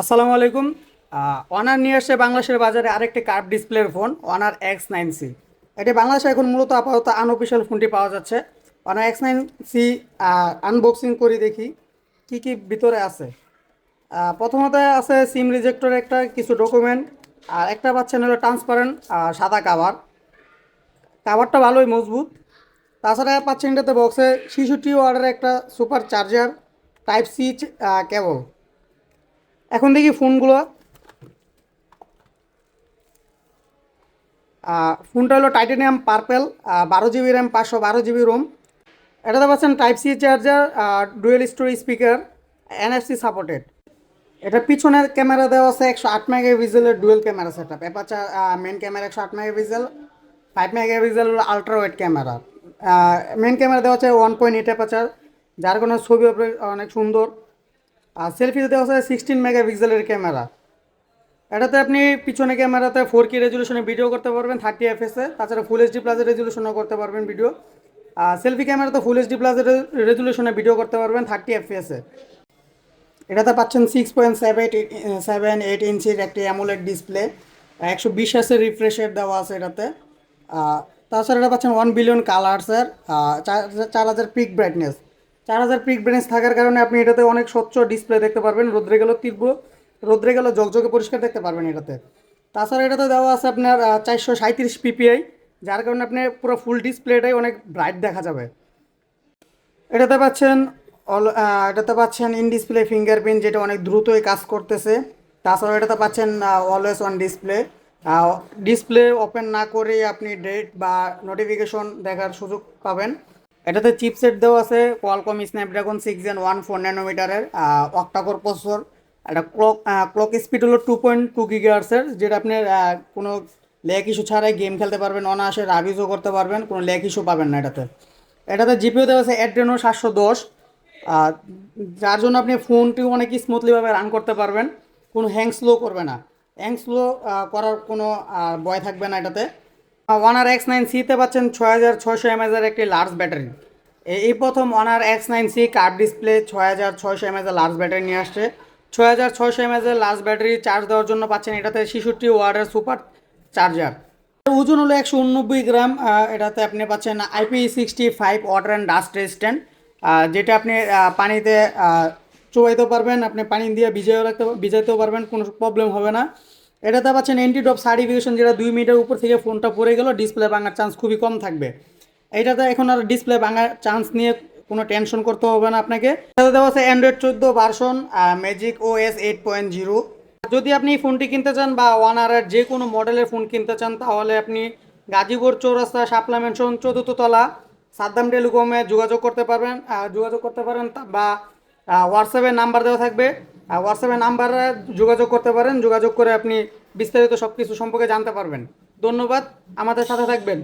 আসসালামু আলাইকুম। অনার নিয়ে আসছে বাংলাদেশের বাজারে আরেকটি কার্ভ ডিসপ্লের ফোন অনার X9C। এটি বাংলাদেশে এখন মূলত আপাতত আনঅফিসিয়াল ফোনটি পাওয়া যাচ্ছে। অনার X9C আনবক্সিং করি দেখি কি কি ভিতরে আছে। প্রথমত আছে সিম রিজেক্টর একটা কিছু ডকুমেন্ট, আর একটা পাচ্ছেন হলো ট্রান্সপারেন্ট সাদা কাভার। কাভারটা ভালোই মজবুত। তাছাড়া পাচ্ছেন এটাতে বক্সে 66 ওয়াটের একটা super charger, type C cable. এখন দেখি ফোনগুলো। ফোনটা হলো titanium purple, 12 GB RAM, 512 GB ROM. এটাতে পাচ্ছেন type C charger, dual stereo speaker, NFC supported. এটা পিছনের ক্যামেরা দেওয়া আছে 108 মেগাপিক্সেলের dual camera set up. Aperture main camera 108 megapixel, 5 megapixel ultra wide camera. Main camera দেওয়া আছে 1.8 অ্যাপারচার, যার কোনো ছবি অনেক সুন্দর। আর সেলফিতে দেওয়া আছে 16 মেগাপিক্সেলের ক্যামেরা। এটাতে আপনি পিছনে ক্যামেরাতে 4K রেজুলেশনে ভিডিও করতে পারবেন 30 fps-এ। তাছাড়া ফুল এইচডি প্লাস রেজুলেশনও করতে পারবেন ভিডিও। সেলফি ক্যামেরাতে ফুল এইচডি প্লাস রেজুলেশনে ভিডিও করতে পারবেন 30 fps-এ। এটাতে পাচ্ছেন 6.78 ইঞ্চির একটি অ্যামোলেড ডিসপ্লে, 120 হার্টজের রিফ্রেশ রেট দেওয়া আছে এটাতে। তাছাড়া এটা পাচ্ছেন 1 বিলিয়ন কালার্সের, 4000 পিক ব্রাইটনেস। 4000 পিক ব্রাইটনেস থাকার কারণে আপনি এটাতে অনেক স্বচ্ছ ডিসপ্লে দেখতে পারবেন। রোদ্রে গেলেও তীব্র, রোদ্রে গেলেও ঝকঝকে পরিষ্কার দেখতে পারবেন এটাতে। তাছাড়া এটাতে দেওয়া আছে আপনার 437 PPI, যার কারণে আপনি পুরো ফুল ডিসপ্লেটাই অনেক ব্রাইট দেখা যাবে। এটাতে পাচ্ছেন এটাতে পাচ্ছেন ইন ডিসপ্লে ফিঙ্গারপ্রিন্ট, যেটা অনেক দ্রুতই কাজ করতেছে। তাছাড়াও এটাতে পাচ্ছেন always on display. Display open না করেই আপনি ডেট বা নোটিফিকেশন দেখার সুযোগ পাবেন। এটাতে চিপসেট দেওয়া আছে Qualcomm Snapdragon 6 Gen 1 4 nm octa-core processor. একটা ক্লক স্পিড হলো 2.2 GHz-এর, যেটা আপনি কোনো ল্যাগ ইস্যু ছাড়াই গেম খেলতে পারবেন, অনায়াসে রাবিজও করতে পারবেন, কোনো ল্যাগ ইস্যু পাবেন না এটাতে। এটাতে জিপিও দেওয়া আছে Adreno 710, যার জন্য আপনি ফোনটি অনেক স্মুথলিভাবে রান করতে পারবেন, কোনো হ্যাং স্লো করবে না। হ্যাং স্লো করার কোনো ভয় থাকবে না এটাতে। ওয়ানার X9C-তে পাচ্ছেন 6600 mAh একটি লার্জ ব্যাটারি। এই প্রথম ওয়ানার X9C curve display 6600 mAh large battery নিয়ে আসছে। 6600 mAh লার্জ ব্যাটারি চার্জ দেওয়ার জন্য পাচ্ছেন এটাতে 66 ওয়াটের সুপার চার্জার। ওজন হলো 189 গ্রাম। এটাতে আপনি পাচ্ছেন IP65 water and dust resistant, যেটা আপনি পানিতে চুবাইতে পারবেন, আপনি পানি দিয়ে ভিজাইতেও পারবেন, কোনো প্রবলেম হবে না। এটাতে পাচ্ছেন অ্যান্টি-ড্রপ সার্টিফিকেশন, যেটা 2 মিটার উপর থেকে ফোনটা পড়ে গেল ডিসপ্লে ভাঙার চান্স খুবই কম থাকবে। এইটাতে এখন আর ডিসপ্লে ভাঙার চান্স নিয়ে কোনো টেনশন করতে হবে না আপনাকে। এটাতে দেওয়া আছে Android 14 ভার্সন, ম্যাজিক OS 8.0। যদি আপনি এই ফোনটি কিনতে চান বা ওয়ানারের যে কোনো মডেলের ফোন কিনতে চান, তাহলে আপনি গাজীপুর চৌরাস্তা শাপলা ম্যানশন 4th তলা সাদ্দাম টেলিকমে যোগাযোগ করতে পারেন বা হোয়াটসঅ্যাপে নাম্বার দেওয়া থাকবে। হোয়াটসঅ্যাপে নাম্বারে যোগাযোগ করতে পারেন, যোগাযোগ করে আপনি বিস্তারিত সব কিছু সম্পর্কে জানতে পারবেন। ধন্যবাদ, আমাদের সাথে থাকবেন।